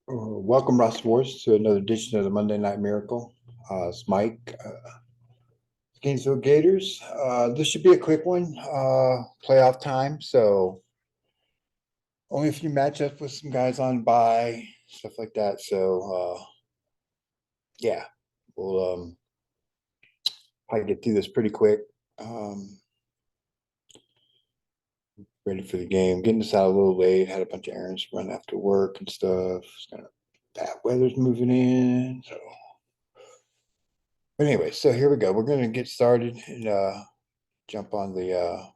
Welcome, Ross Wars, to another edition of the Monday Night Miracle. It's Mike, Gainesville Gators. This should be a quick one, playoff time. So only a few matchups with some guys on by, stuff like that. So yeah, we'll probably get through this pretty quick. Um, Ready for the game. Getting this out a little late. Had a bunch of errands to run after work and stuff. It's kind of bad weather's moving in. So, but anyway, so here we go. We're gonna get started and jump on the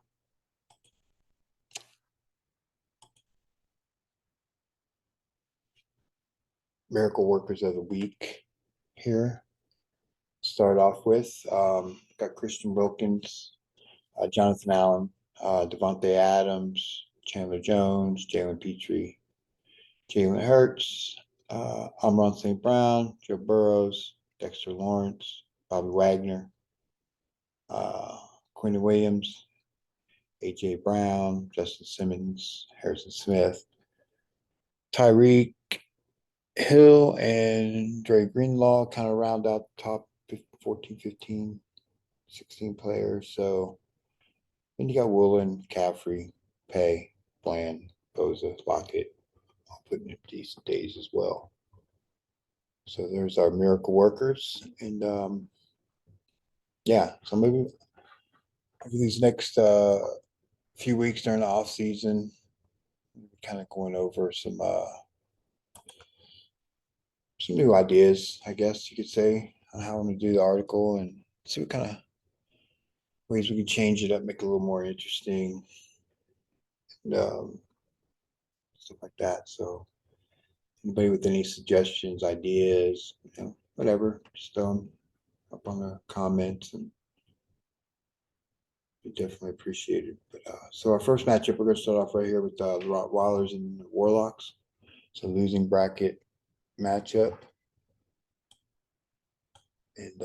Miracle Workers of the Week here. Start off with got Christian Wilkins, Jonathan Allen, Devontae Adams, Chandler Jones, Jalen Petrie, Jalen Hurts, Amon St. Brown, Joe Burrows, Dexter Lawrence, Bobby Wagner, uh, Quinn Williams, A.J. Brown, Justin Simmons, Harrison Smith, Tyreek Hill, and Dre Greenlaw kind of round out the top 14, 15, 16 players. So then you got Woolen, Caffrey, Pay, Bland, Boza, Lockett. I'll put in decent days as well. So there's our miracle workers. And yeah, so maybe over these next few weeks during the off season, kind of going over some new ideas, I guess you could say, on how I'm gonna do the article and see what kind of ways we can change it up, make it a little more interesting, and stuff like that. So anybody with any suggestions, ideas, whatever, just throw them up on the comments and be definitely appreciated. But so our first matchup, we're gonna start off right here with the Rottweilers and the Warlocks. So losing bracket matchup, and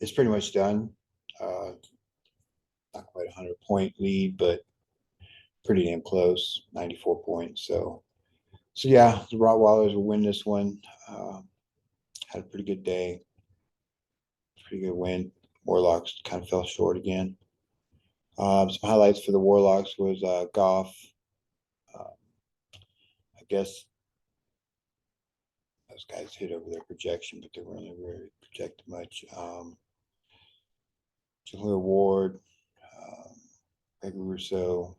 it's pretty much done. Uh, Not quite a 100 point lead, but pretty damn close, 94 points. So yeah, the Rottweilers will win this one. Had a pretty good day, pretty good win. Warlocks kind of fell short again. Some highlights for the Warlocks was Goff. Uh, I guess those guys hit over their projection, but they weren't really projected much. Jaleel Ward, um, Gregory Rousseau,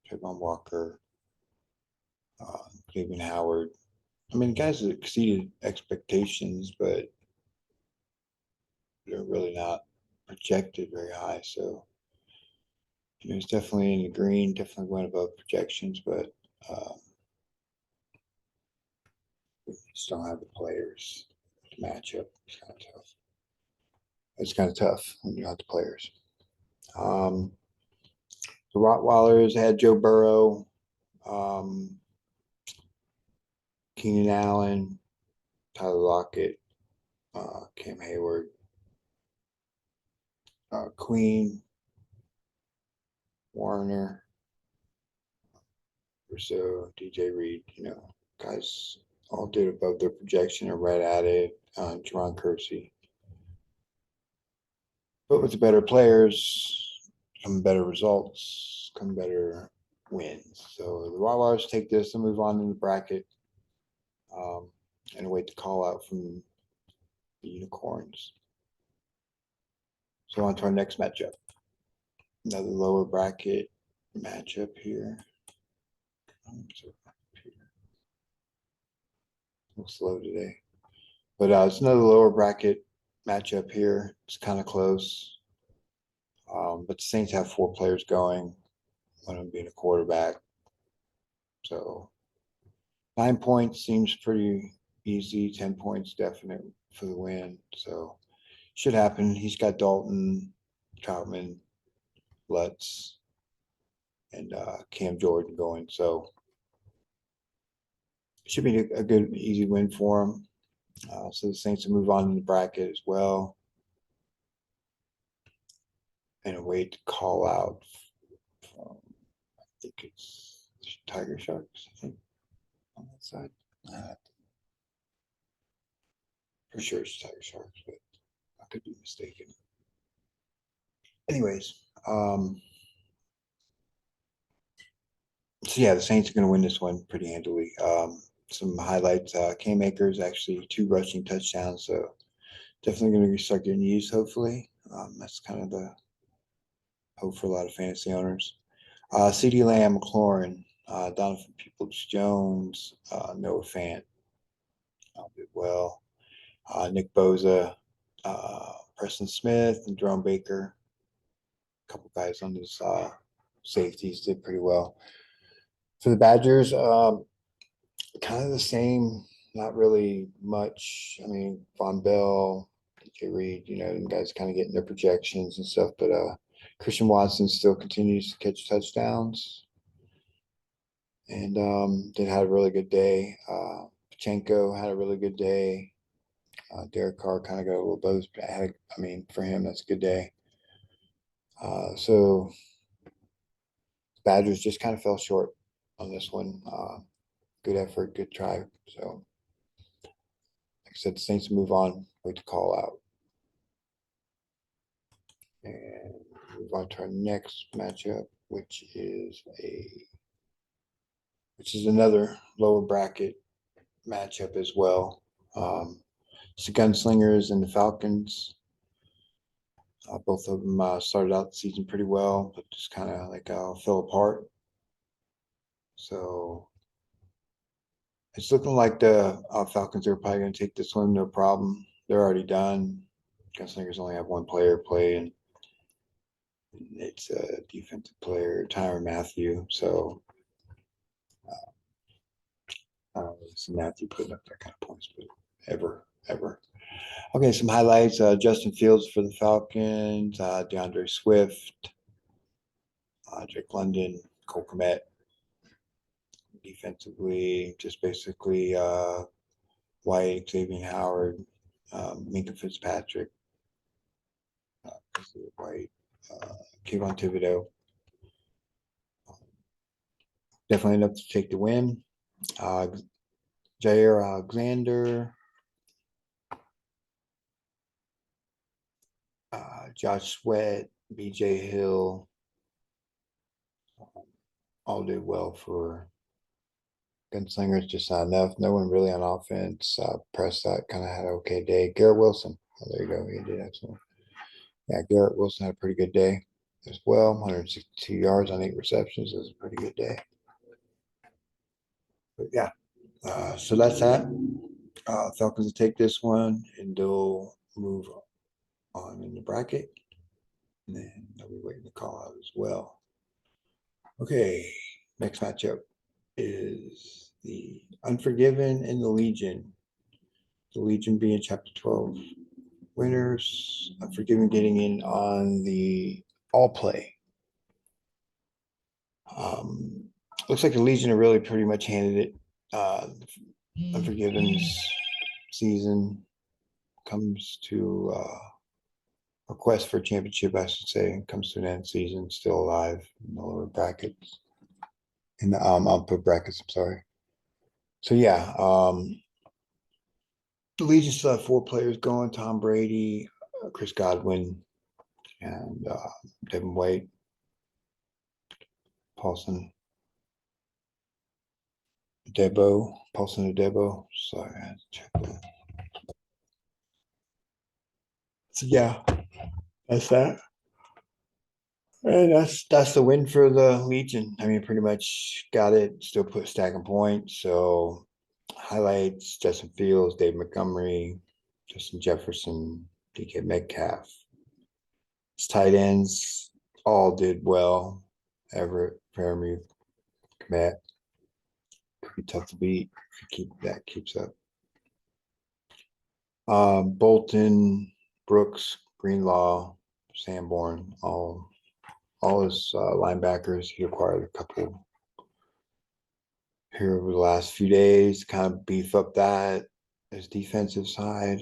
Trayvon Walker, Cleveland Howard. I mean, guys exceeded expectations, but they're really not projected very high. So, it's definitely in the green, definitely going above projections, but we just don't have the players to match up. It's kind of tough. It's kind of tough when you got the players. Um, the Rottweilers had Joe Burrow, um, Keenan Allen, Tyler Lockett, Cam Hayward, Queen, Warner, Rousseau, DJ Reed. Guys all did above their projection or right at it. Jerron Kersey. But with the better players come better results, come better wins. So the Rottweilers take this and move on in the bracket um, and wait to call out from the Unicorns. So on to our next matchup. Another lower bracket matchup here. A little slow today. But it's another lower bracket matchup here. It's kind of close. But the Saints have 4 players going, one of them being a quarterback. So 9 points seems pretty easy. 10 points definite for the win. So should happen. He's got Dalton, Troutman, Lutz, and Cam Jordan going. So it should be a good, easy win for him. So the Saints will move on in the bracket as well. And a way to call out from, I think it's Tiger Sharks, I think. on that side. For sure it's Tiger Sharks, but I could be mistaken. Anyways, so yeah, the Saints are going to win this one pretty handily. Some highlights: Cam Akers actually 2 rushing touchdowns, so definitely going to start getting used. Hopefully, that's kind of the hope for a lot of fantasy owners. CeeDee Lamb, McLaurin, Donovan Peoples-Jones, Noah Fant did well. Nick Bosa, Preston Smith, and Jerome Baker. A couple guys on his safeties did pretty well. For the Badgers, kind of the same, not really much. I mean, Von Bell, DJ Reed, them guys kind of getting their projections and stuff, but Christian Watson still continues to catch touchdowns and did have a really good day. Pachenko had a really good day. Derek Carr kind of got a little buzz. For him, that's a good day. So Badgers just kind of fell short on this one. Good effort, good try. So, like I said, the Saints move on. Wait to call out. And move on to our next matchup, which is another lower bracket matchup as well. It's the Gunslingers and the Falcons. Both of them started out the season pretty well, but just kind of like fell apart. So it's looking like the Falcons are probably going to take this one, no problem. They're already done. Gunslingers only have one player play, and it's a defensive player, Tyrann Mathieu. So I don't really see Mathieu putting up that kind of points, but ever. Okay, some highlights. Justin Fields for the Falcons, DeAndre Swift, Drake London, Cole Kmet. Defensively, just basically White, Xavier Howard, Minkah Fitzpatrick, White, Kayvon Thibodeau. Definitely enough to take the win. Jair Alexander, Josh Sweat, BJ Hill, all did well for Gunslingers, just not enough. No one really on offense. Prescott kind of had an okay day. Garrett Wilson, there you go. He did excellent. Yeah, Garrett Wilson had a pretty good day as well. 162 yards on 8 receptions. It was a pretty good day. But yeah, so that's that. Falcons will take this one and they'll move on in the bracket. And then they'll be waiting to call out as well. Okay, next matchup is the Unforgiven and the Legion. The Legion being Chapter 12 winners. Unforgiven getting in on the all play. Looks like the Legion have really pretty much handed it. Unforgiven's season comes to a quest for championship, I should say, comes to an end. Season still alive in the lower brackets. In the upper brackets, I'm sorry. So yeah, the Legion still have 4 players going: Tom Brady, Chris Godwin, and Devin White, Paulson Adebo. Sorry, I had to check that. So yeah, that's that. And that's the win for the Legion. I mean, pretty much got it. Still put stacking points. So highlights: Justin Fields, Dave Montgomery, Justin Jefferson, DK Metcalf. His tight ends all did well. Everett, Fairmouth, Kmet. Pretty tough to beat if keeps up. Bolton, Brooks, Greenlaw, Sanborn, all his linebackers. He acquired a couple here over the last few days, kind of beef up his defensive side.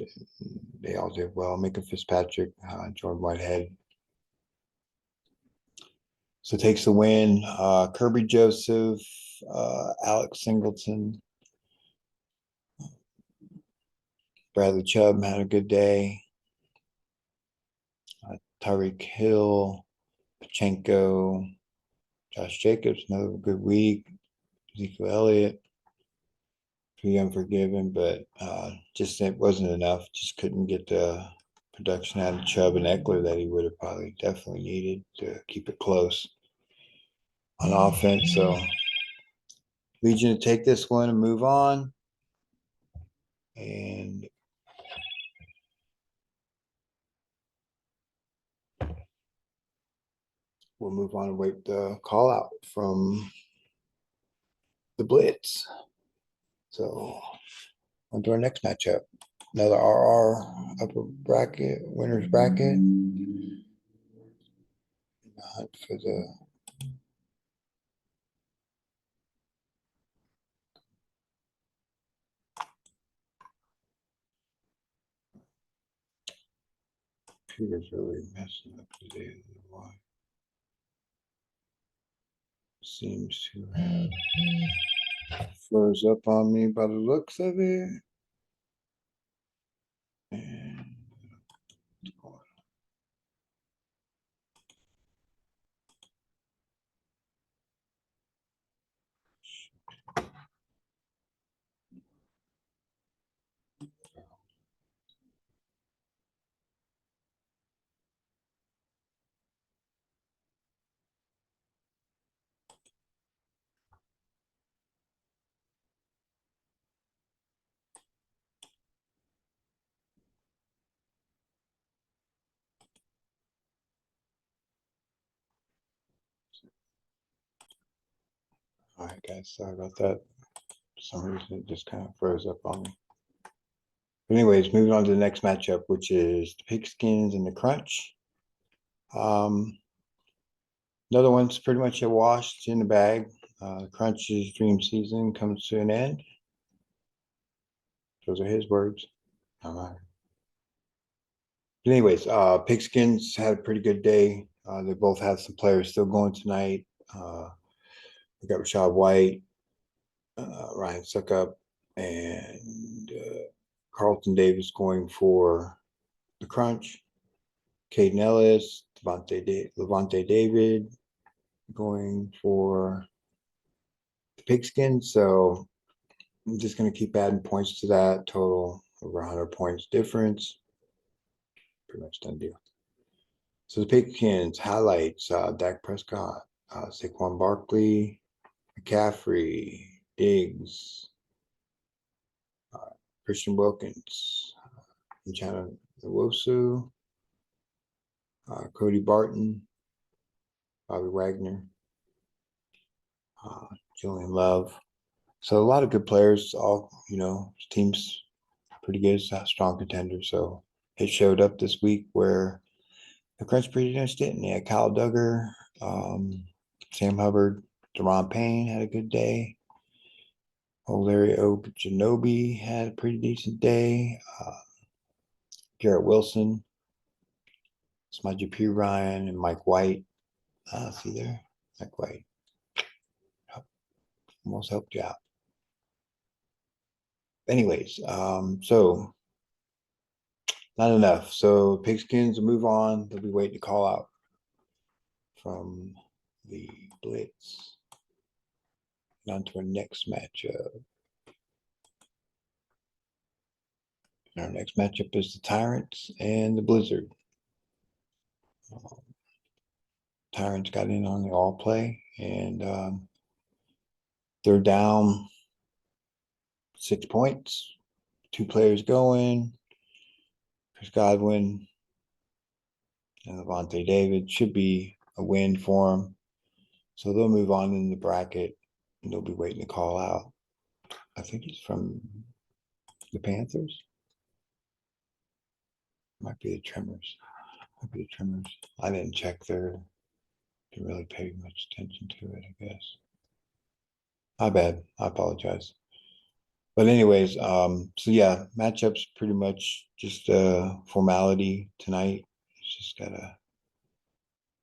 They all did well. Minkah Fitzpatrick, Jordan Whitehead. So takes the win. Kirby Joseph, Alex Singleton, Bradley Chubb had a good day. Tyreek Hill, Pachenko, Josh Jacobs, another good week. Ezekiel Elliott, pretty unforgiving, but just it wasn't enough. Just couldn't get the production out of Chubb and Eckler that he would have probably definitely needed to keep it close on offense. So Legion to take this one and move on. And we'll move on and wait the call out from the Blitz. So on to our next matchup. Another RR upper bracket, winner's bracket. Hunt for the computer's really messing up today. Why? Seems to have froze up on me by the looks of it. And all right, guys, sorry about that. For some reason, it just kind of froze up on me. But anyways, moving on to the next matchup, which is the Pigskins and the Crunch. Another one's pretty much a wash. It's in the bag. Crunch's dream season comes to an end. Those are his words. But anyways, Pigskins had a pretty good day. They both have some players still going tonight. We got Rashad White, Ryan Suckup, and Carlton Davis going for the Crunch. Caden Ellis, Levante David going for the Pigskin. So I'm just going to keep adding points to that. Total over 100 points difference. Pretty much done deal. So the Pigskins highlights Dak Prescott, Saquon Barkley, McCaffrey, Diggs, Christian Wilkins, Uchenna Nwosu, Cody Barton, Bobby Wagner, Julian Love. So a lot of good players. All teams pretty good, strong contenders. So it showed up this week where the Crunch pretty much didn't. Yeah, Kyle Duggar, Sam Hubbard, Deron Payne had a good day. Larry Ogunjobi had a pretty decent day. Garrett Wilson, Samaje Perine, and Mike White. See there, Mike White. Almost helped you out. Anyways, so not enough. So Pigskins will move on. They'll be waiting to call out from the Blitz. And on to our next matchup. And our next matchup is the Tyrants and the Blizzard. Tyrants got in on the all play, and they're down 6 points. 2 players going. Chris Godwin and Levante David should be a win for them. So they'll move on in the bracket and they'll be waiting to call out. I think it's from the Panthers. Might be the Tremors. I didn't check there. Didn't really pay much attention to it, I guess. My bad. I apologize. But anyways, so yeah, matchups pretty much just a formality tonight. Just gotta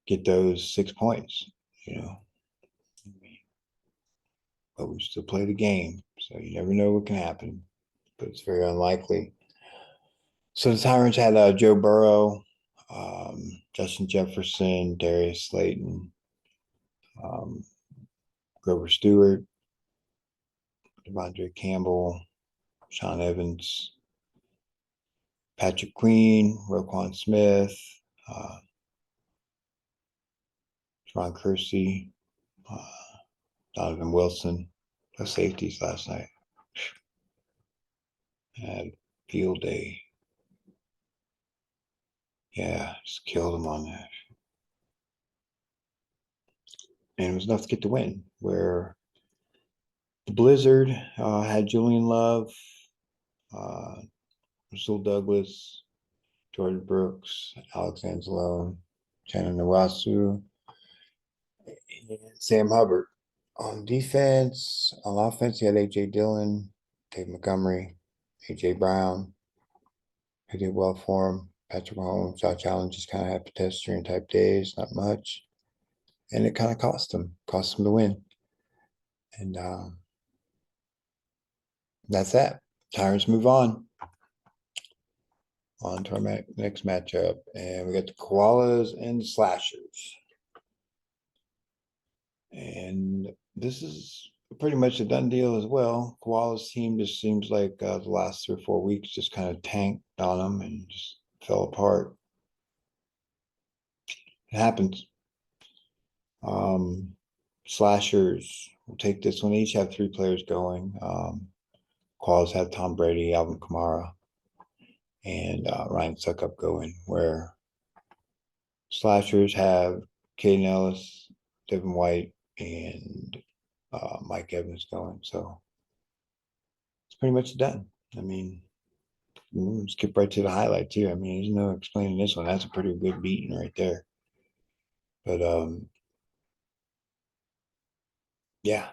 get those 6 points, But we still play the game, so you never know what can happen. But it's very unlikely. So the Tyrants had Joe Burrow, Justin Jefferson, Darius Slayton, um, Grover Stewart, Devondre Campbell, Sean Evans, Patrick Queen, Roquan Smith, uh, Ron Kersey, uh, Donovan Wilson. The safeties last night had field day. Yeah, just killed them on that. And it was enough to get the win. Where the Blizzard had Julian Love, uh, Russell Douglas, Jordan Brooks, Alex Anzalone, Shannon Nawasu, and Sam Hubbard. On defense, on offense, you had A.J. Dillon, Dave Montgomery, A.J. Brown, who did well for him. Patrick Mahomes, Josh Allen just kind of had pedestrian type days, not much. And it kind of cost him the win. And that's that. Tyrants move on. On to our next matchup. And we got the Koalas and the Slashers. And this is pretty much a done deal as well. Koala's team just seems like the last 3 or 4 weeks just kind of tanked on them and just fell apart. It happens. Slashers will take this one. They each have 3 players going. Koalas have Tom Brady, Alvin Kamara, and Ryan Suckup going, where Slashers have Caden Ellis, Devin White, and Mike Evans going. So it's pretty much done. I mean, we'll skip right to the highlight too. I mean, there's no explaining this one. That's a pretty good beating right there. But yeah.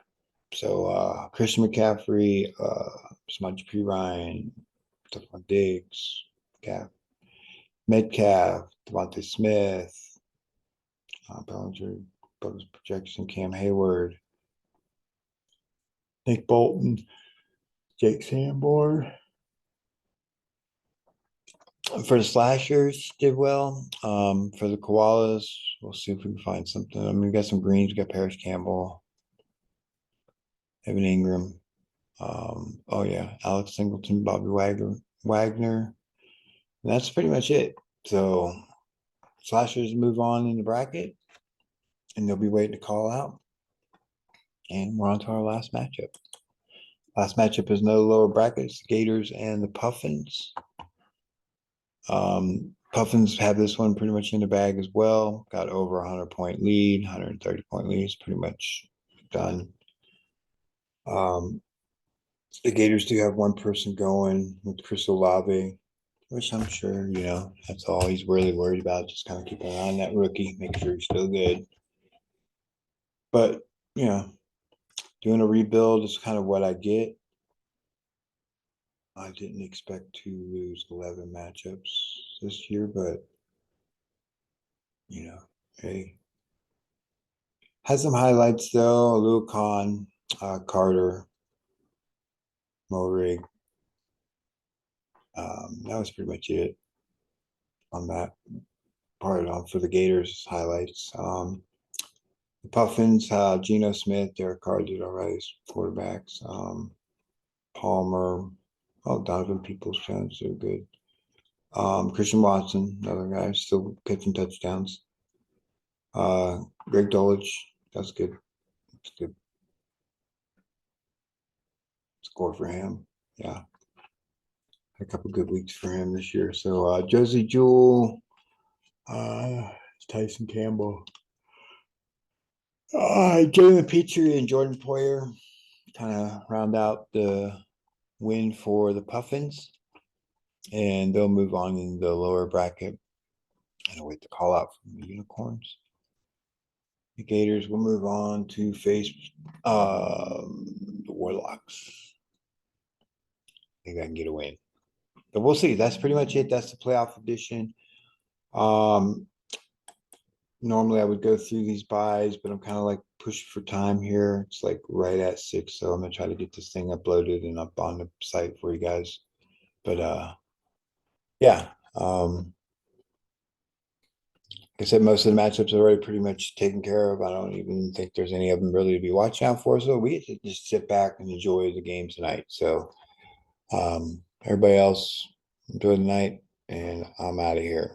So Christian McCaffrey, Samaje Perine, Stephon Diggs, Metcalf, Devontae Smith, Bellinger, bonus projection, Cam Hayward, Nick Bolton, Jake Sanborn. For the Slashers, did well. For the Koalas, we'll see if we can find something. I mean, we got some greens. We got Paris Campbell, Evan Ingram. Oh yeah, Alex Singleton, Bobby Wagner. And that's pretty much it. So Slashers move on in the bracket, and they'll be waiting to call out. And we're on to our last matchup. Last matchup is no lower brackets, Gators and the Puffins. Puffins have this one pretty much in the bag as well. Got over 100-point lead, 130-point lead is pretty much done. The Gators do have one person going with Chris Olave, which I'm sure, that's all he's really worried about. Just kind of keeping an eye on that rookie, making sure he's still good. But, doing a rebuild is kind of what I get. I didn't expect to lose 11 matchups this year, but, hey. Has some highlights, though. Lou Khan, Carter, Morig. That was pretty much it on that part for the Gators highlights. The Puffins, Geno Smith, Derek Carr did all right as quarterbacks. Palmer, Donovan Peoples-Jones did good. Christian Watson, another guy, still catching touchdowns. Greg Dulwich, that's good. That's good score for him. Yeah. A couple good weeks for him this year. So Josie Jewell, Tyson Campbell, Jalen Petrie and Jordan Poyer kind of round out the win for the Puffins, and they'll move on in the lower bracket. And I'll wait to call out from the Unicorns. The Gators will move on to face the Warlocks. I think I can get a win. But we'll see. That's pretty much it. That's the playoff edition. Normally I would go through these buys, but I'm kind of like pushed for time here. It's like right at 6, so I'm gonna try to get this thing uploaded and up on the site for you guys. But Yeah. Like I said, most of the matchups are already pretty much taken care of. I don't even think there's any of them really to be watching out for. So we get to just sit back and enjoy the game tonight. So everybody else, enjoy the night, and I'm out of here.